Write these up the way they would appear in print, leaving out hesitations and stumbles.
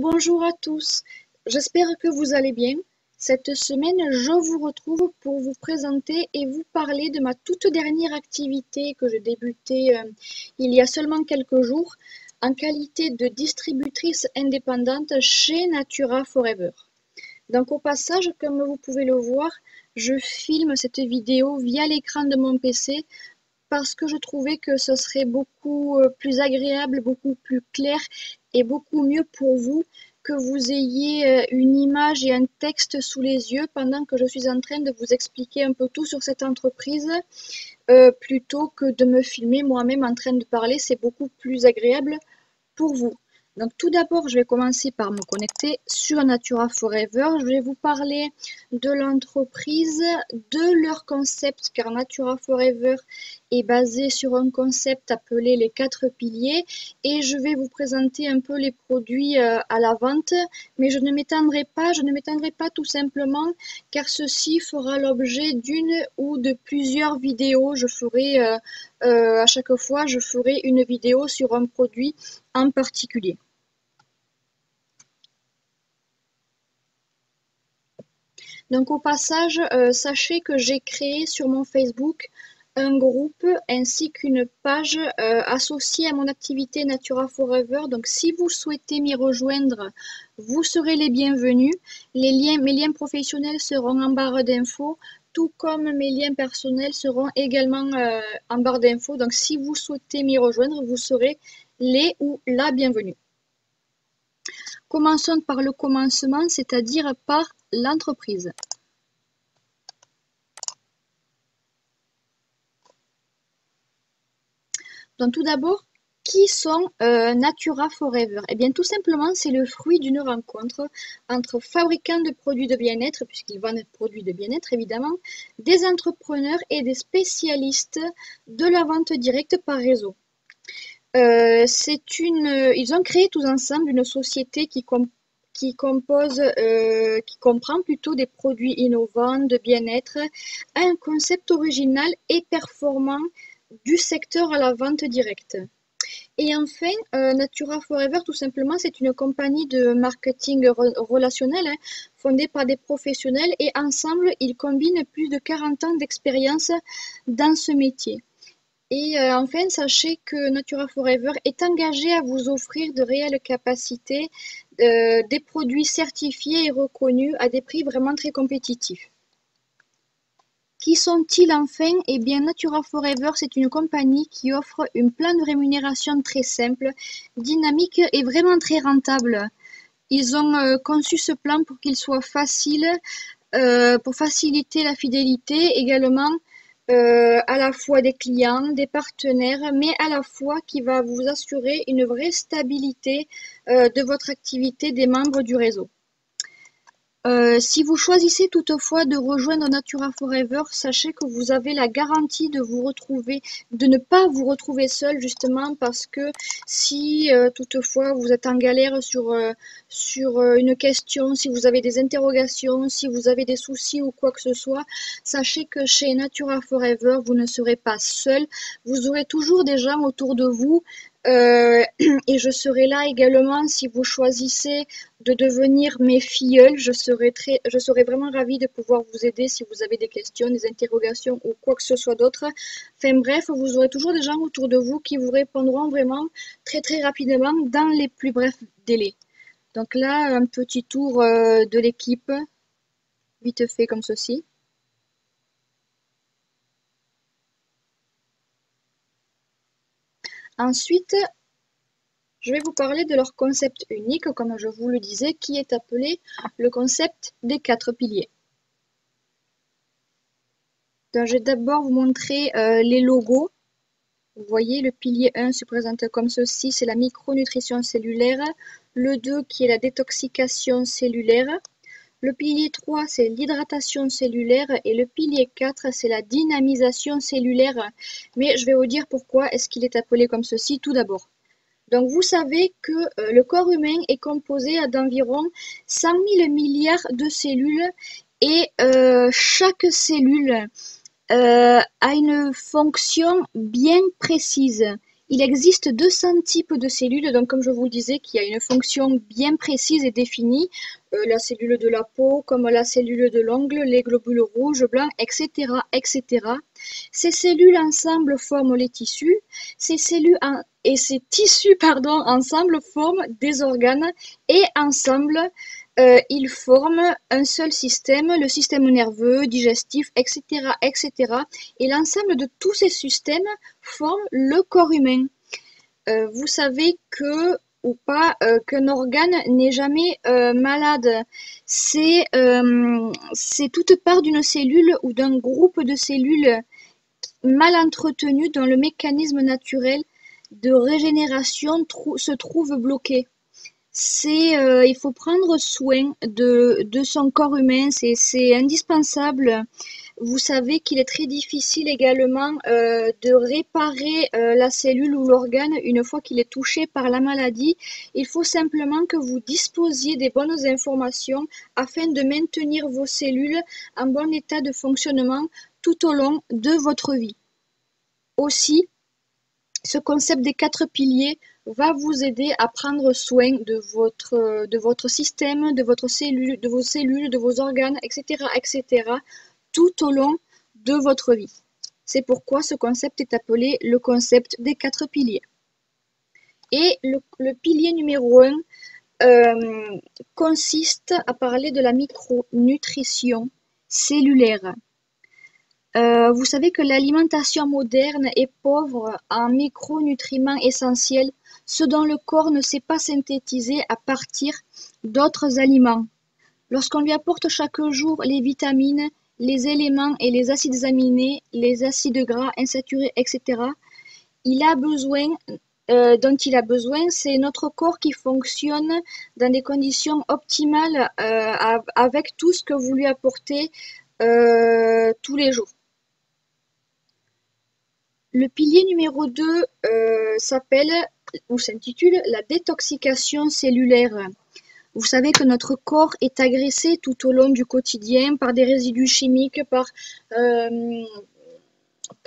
Bonjour à tous. J'espère que vous allez bien. Cette semaine, je vous retrouve pour vous présenter et vous parler de ma toute dernière activité que j'ai débutée il y a seulement quelques jours en qualité de distributrice indépendante chez Natura Forever. Donc au passage, comme vous pouvez le voir, je filme cette vidéo via l'écran de mon PC parce que je trouvais que ce serait beaucoup plus agréable, beaucoup plus clair et beaucoup mieux pour vous que vous ayez une image et un texte sous les yeux pendant que je suis en train de vous expliquer un peu tout sur cette entreprise, plutôt que de me filmer moi-même en train de parler. C'est beaucoup plus agréable pour vous. Donc tout d'abord, je vais commencer par me connecter sur Natura Forever. Je vais vous parler de l'entreprise, de leur concept, car Natura Forever est basé sur un concept appelé les 4 piliers, et je vais vous présenter un peu les produits à la vente, mais je ne m'étendrai pas tout simplement, car ceci fera l'objet d'une ou de plusieurs vidéos. Je ferai à chaque fois, je ferai une vidéo sur un produit en particulier. Donc au passage, sachez que j'ai créé sur mon Facebook un groupe ainsi qu'une page associée à mon activité Natura Forever. Donc si vous souhaitez m'y rejoindre, vous serez les bienvenus. Mes liens professionnels seront en barre d'infos, tout comme mes liens personnels seront également en barre d'infos. Donc si vous souhaitez m'y rejoindre, vous serez les ou la bienvenue. Commençons par le commencement, c'est-à-dire par l'entreprise. Donc tout d'abord, qui sont Natura Forever? Eh bien tout simplement, c'est le fruit d'une rencontre entre fabricants de produits de bien-être, puisqu'ils vendent des produits de bien-être évidemment, des entrepreneurs et des spécialistes de la vente directe par réseau. Ils ont créé tous ensemble une société qui comprend plutôt des produits innovants, de bien-être, un concept original et performant du secteur à la vente directe. Et enfin, Natura Forever, tout simplement, c'est une compagnie de marketing relationnel fondée par des professionnels, et ensemble, ils combinent plus de 40 ans d'expérience dans ce métier. Et enfin, sachez que Natura Forever est engagé à vous offrir de réelles capacités, des produits certifiés et reconnus à des prix vraiment très compétitifs. Qui sont-ils enfin? Eh bien, Natura Forever, c'est une compagnie qui offre un plan de rémunération très simple, dynamique et vraiment très rentable. Ils ont conçu ce plan pour qu'il soit facile, pour faciliter la fidélité également, à la fois des clients, des partenaires, mais à la fois qui va vous assurer une vraie stabilité de votre activité des membres du réseau. Si vous choisissez toutefois de rejoindre Natura Forever, sachez que vous avez la garantie de ne pas vous retrouver seul, justement parce que si toutefois vous êtes en galère sur une question, si vous avez des interrogations, si vous avez des soucis ou quoi que ce soit, sachez que chez Natura Forever, vous ne serez pas seul. Vous aurez toujours des gens autour de vous. Et je serai là également si vous choisissez de devenir mes filleuls. Je serai vraiment ravie de pouvoir vous aider si vous avez des questions, des interrogations ou quoi que ce soit d'autre. Enfin bref, vous aurez toujours des gens autour de vous qui vous répondront vraiment très très rapidement dans les plus brefs délais. Donc là, un petit tour de l'équipe, vite fait comme ceci. Ensuite, je vais vous parler de leur concept unique, comme je vous le disais, qui est appelé le concept des 4 piliers. Donc, je vais d'abord vous montrer les logos. Vous voyez, le pilier 1 se présente comme ceci, c'est la micronutrition cellulaire. Le 2 qui est la détoxication cellulaire. Le pilier 3, c'est l'hydratation cellulaire. Et le pilier 4, c'est la dynamisation cellulaire. Mais je vais vous dire pourquoi est-ce qu'il est appelé comme ceci tout d'abord. Donc vous savez que le corps humain est composé d'environ 100 000 milliards de cellules, et chaque cellule a une fonction bien précise Il existe 200 types de cellules, donc comme je vous le disais, qui a une fonction bien précise et définie. La cellule de la peau, comme la cellule de l'ongle, les globules rouges, blancs, etc., etc. Ces cellules ensemble forment les tissus. Ces tissus, ensemble forment des organes et ensemble, ils forment un seul système, le système nerveux, digestif, etc., etc. Et l'ensemble de tous ces systèmes forment le corps humain. Vous savez que ou pas qu'un organe n'est jamais malade. C'est toute part d'une cellule ou d'un groupe de cellules mal entretenues dont le mécanisme naturel de régénération se trouve bloqué. Il faut prendre soin de son corps humain, c'est indispensable. Vous savez qu'il est très difficile également de réparer la cellule ou l'organe une fois qu'il est touché par la maladie. Il faut simplement que vous disposiez des bonnes informations afin de maintenir vos cellules en bon état de fonctionnement tout au long de votre vie. Aussi, ce concept des 4 piliers va vous aider à prendre soin de votre système, de vos cellules, de vos organes, etc., etc., tout au long de votre vie. C'est pourquoi ce concept est appelé le concept des 4 piliers. Et le pilier numéro 1 consiste à parler de la micronutrition cellulaire. Vous savez que l'alimentation moderne est pauvre en micronutriments essentiels, ce dont le corps ne sait pas synthétiser à partir d'autres aliments. Lorsqu'on lui apporte chaque jour les vitamines, les éléments et les acides aminés, les acides gras insaturés, etc., dont il a besoin, c'est notre corps qui fonctionne dans des conditions optimales avec tout ce que vous lui apportez tous les jours. Le pilier numéro 2 s'intitule la détoxication cellulaire. Vous savez que notre corps est agressé tout au long du quotidien par des résidus chimiques, par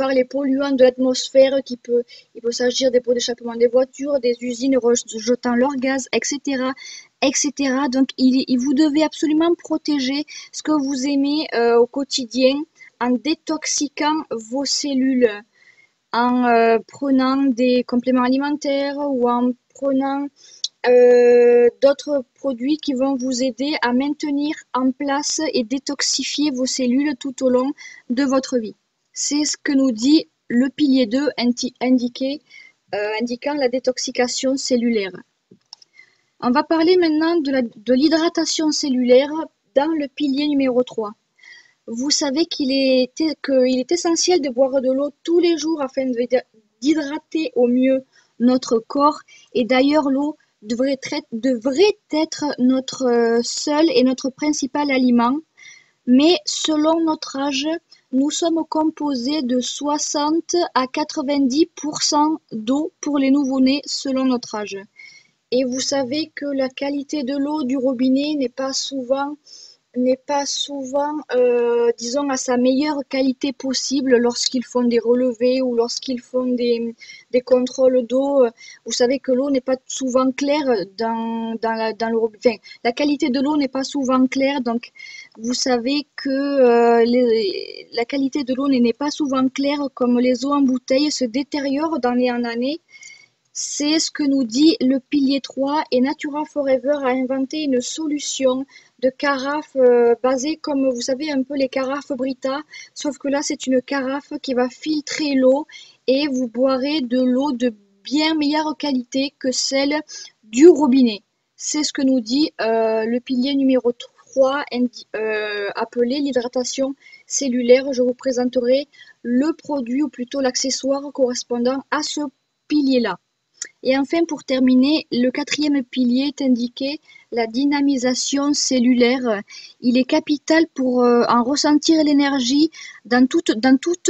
les polluants de l'atmosphère, il peut s'agir des pots d'échappement des voitures, des usines rejetant leur gaz, etc., etc. Donc, vous devez absolument protéger ce que vous aimez au quotidien en détoxiquant vos cellules, en prenant des compléments alimentaires ou en prenant d'autres produits qui vont vous aider à maintenir en place et détoxifier vos cellules tout au long de votre vie. C'est ce que nous dit le pilier 2 indiquant la détoxication cellulaire. On va parler maintenant de l'hydratation cellulaire dans le pilier numéro 3. Vous savez qu'il est essentiel de boire de l'eau tous les jours afin d'hydrater au mieux notre corps. Et d'ailleurs, l'eau devrait être notre seul et notre principal aliment. Mais selon notre âge, nous sommes composés de 60 à 90% d'eau pour les nouveau-nés selon notre âge. Et vous savez que la qualité de l'eau du robinet n'est pas souvent, disons, à sa meilleure qualité possible lorsqu'ils font des relevés ou lorsqu'ils font des contrôles d'eau. Vous savez que l'eau n'est pas souvent claire dans le robinet. Enfin, la qualité de l'eau n'est pas souvent claire, donc vous savez que la qualité de l'eau n'est pas souvent claire, comme les eaux en bouteille se détériorent d'année en année. C'est ce que nous dit le pilier 3 et Natura Forever a inventé une solution de carafe basée comme vous savez un peu les carafes Brita, sauf que là c'est une carafe qui va filtrer l'eau et vous boirez de l'eau de bien meilleure qualité que celle du robinet. C'est ce que nous dit le pilier numéro 3 appelé l'hydratation cellulaire. Je vous présenterai le produit ou plutôt l'accessoire correspondant à ce pilier-là. Et enfin, pour terminer, le 4e pilier est indiqué la dynamisation cellulaire. Il est capital pour en ressentir l'énergie dans tout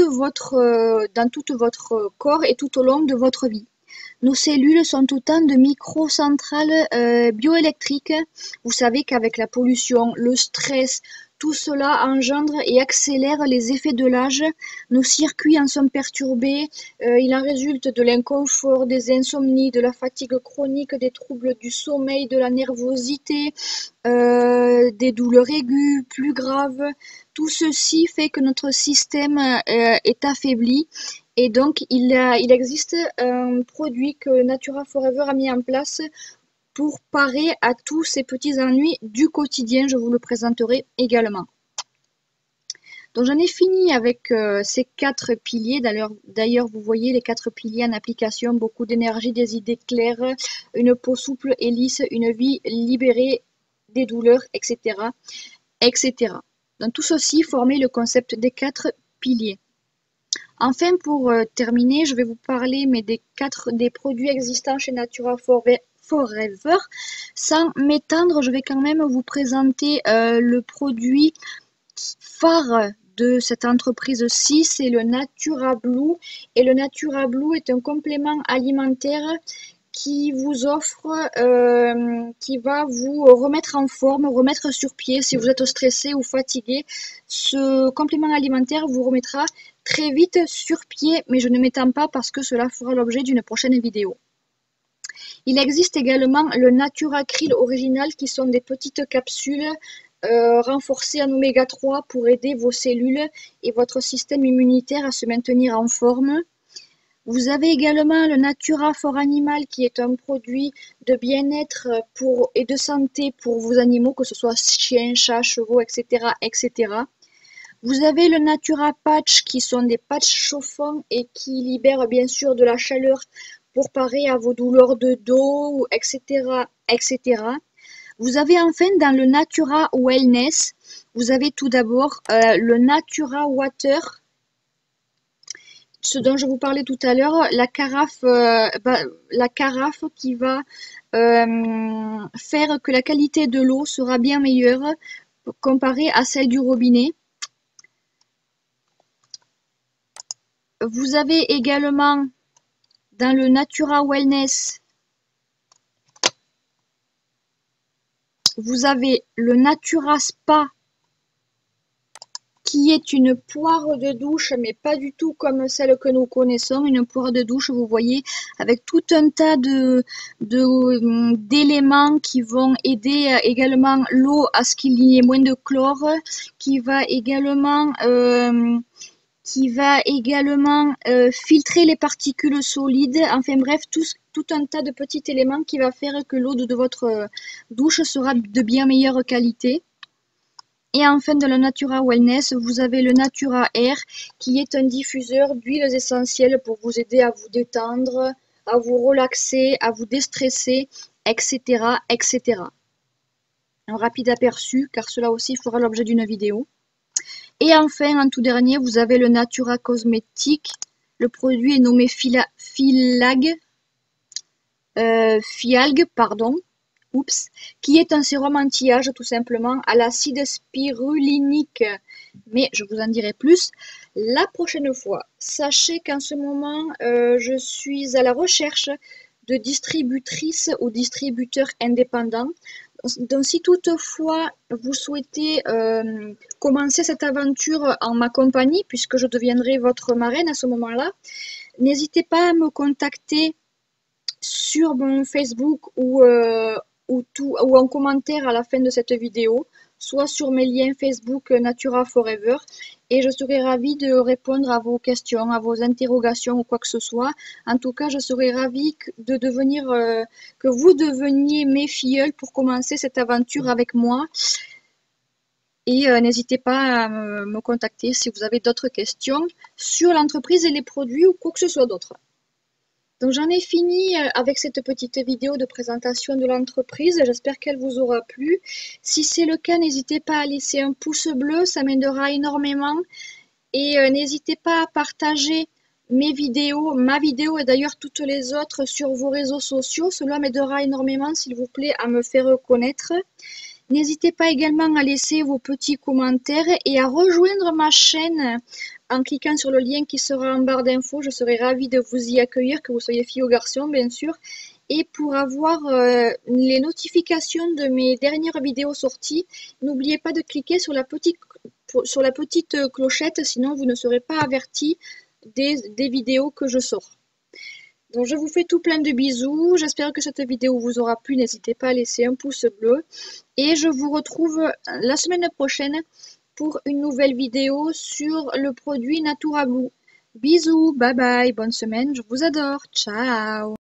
votre corps et tout au long de votre vie. Nos cellules sont autant de microcentrales bioélectriques. Vous savez qu'avec la pollution, le stress, Tout cela engendre et accélère les effets de l'âge. Nos circuits en sont perturbés. Il en résulte de l'inconfort, des insomnies, de la fatigue chronique, des troubles du sommeil, de la nervosité, des douleurs aiguës, plus graves. Tout ceci fait que notre système est affaibli. Et donc, il existe un produit que Natura Forever a mis en place pour parer à tous ces petits ennuis du quotidien. Je vous le présenterai également. Donc j'en ai fini avec ces 4 piliers. D'ailleurs, vous voyez les 4 piliers en application. Beaucoup d'énergie, des idées claires, une peau souple et lisse, une vie libérée des douleurs, etc. etc. Donc tout ceci formait le concept des 4 piliers. Enfin, pour terminer, je vais vous parler des produits existants chez Natura Forever. Sans m'étendre, je vais quand même vous présenter le produit phare de cette entreprise-ci, c'est le Natura Blue. Et le Natura Blue est un complément alimentaire qui vous offre, qui va vous remettre en forme, remettre sur pied si vous êtes stressé ou fatigué. Ce complément alimentaire vous remettra très vite sur pied, mais je ne m'étends pas parce que cela fera l'objet d'une prochaine vidéo. Il existe également le Natura Krill original qui sont des petites capsules renforcées en oméga 3 pour aider vos cellules et votre système immunitaire à se maintenir en forme. Vous avez également le Natura for Animal qui est un produit de bien-être et de santé pour vos animaux, que ce soit chiens, chats, chevaux, etc. etc. Vous avez le Natura Patch qui sont des patchs chauffants et qui libèrent bien sûr de la chaleur pour parer à vos douleurs de dos, etc. etc. Vous avez enfin dans le Natura Wellness, vous avez tout d'abord le Natura Water, ce dont je vous parlais tout à l'heure, la carafe qui va faire que la qualité de l'eau sera bien meilleure comparée à celle du robinet. Vous avez également dans le Natura Wellness, vous avez le Natura Spa qui est une poire de douche, mais pas du tout comme celle que nous connaissons. Une poire de douche, vous voyez, avec tout un tas d'éléments qui vont aider également l'eau à ce qu'il y ait moins de chlore, qui va également filtrer les particules solides. Enfin bref, tout un tas de petits éléments qui va faire que l'eau de votre douche sera de bien meilleure qualité. Et enfin, de la Natura Wellness, vous avez le Natura Air qui est un diffuseur d'huiles essentielles pour vous aider à vous détendre, à vous relaxer, à vous déstresser, etc. etc. Un rapide aperçu, car cela aussi fera l'objet d'une vidéo. Et enfin, en tout dernier, vous avez le Natura Cosmétique. Le produit est nommé Fialgue, qui est un sérum anti-âge tout simplement à l'acide spirulinique. Mais je vous en dirai plus la prochaine fois. Sachez qu'en ce moment, je suis à la recherche de distributrices ou distributeurs indépendants. Donc si toutefois vous souhaitez commencer cette aventure en ma compagnie, puisque je deviendrai votre marraine à ce moment-là, n'hésitez pas à me contacter sur mon Facebook ou en commentaire à la fin de cette vidéo, soit sur mes liens Facebook Natura Forever, et je serai ravie de répondre à vos questions, à vos interrogations ou quoi que ce soit. En tout cas, je serai ravie que vous deveniez mes filleuls pour commencer cette aventure avec moi. Et n'hésitez pas à me contacter si vous avez d'autres questions sur l'entreprise et les produits ou quoi que ce soit d'autre. Donc j'en ai fini avec cette petite vidéo de présentation de l'entreprise. J'espère qu'elle vous aura plu. Si c'est le cas, n'hésitez pas à laisser un pouce bleu, ça m'aidera énormément. Et n'hésitez pas à partager ma vidéo et d'ailleurs toutes les autres sur vos réseaux sociaux. Cela m'aidera énormément, s'il vous plaît, à me faire connaître. N'hésitez pas également à laisser vos petits commentaires et à rejoindre ma chaîne en cliquant sur le lien qui sera en barre d'infos. Je serai ravie de vous y accueillir, que vous soyez fille ou garçon, bien sûr. Et pour avoir les notifications de mes dernières vidéos sorties, n'oubliez pas de cliquer sur la petite clochette, sinon vous ne serez pas averti des vidéos que je sors. Donc je vous fais tout plein de bisous, j'espère que cette vidéo vous aura plu, n'hésitez pas à laisser un pouce bleu et je vous retrouve la semaine prochaine pour une nouvelle vidéo sur le produit Natura Blue. Bisous, bye bye, bonne semaine, je vous adore, ciao.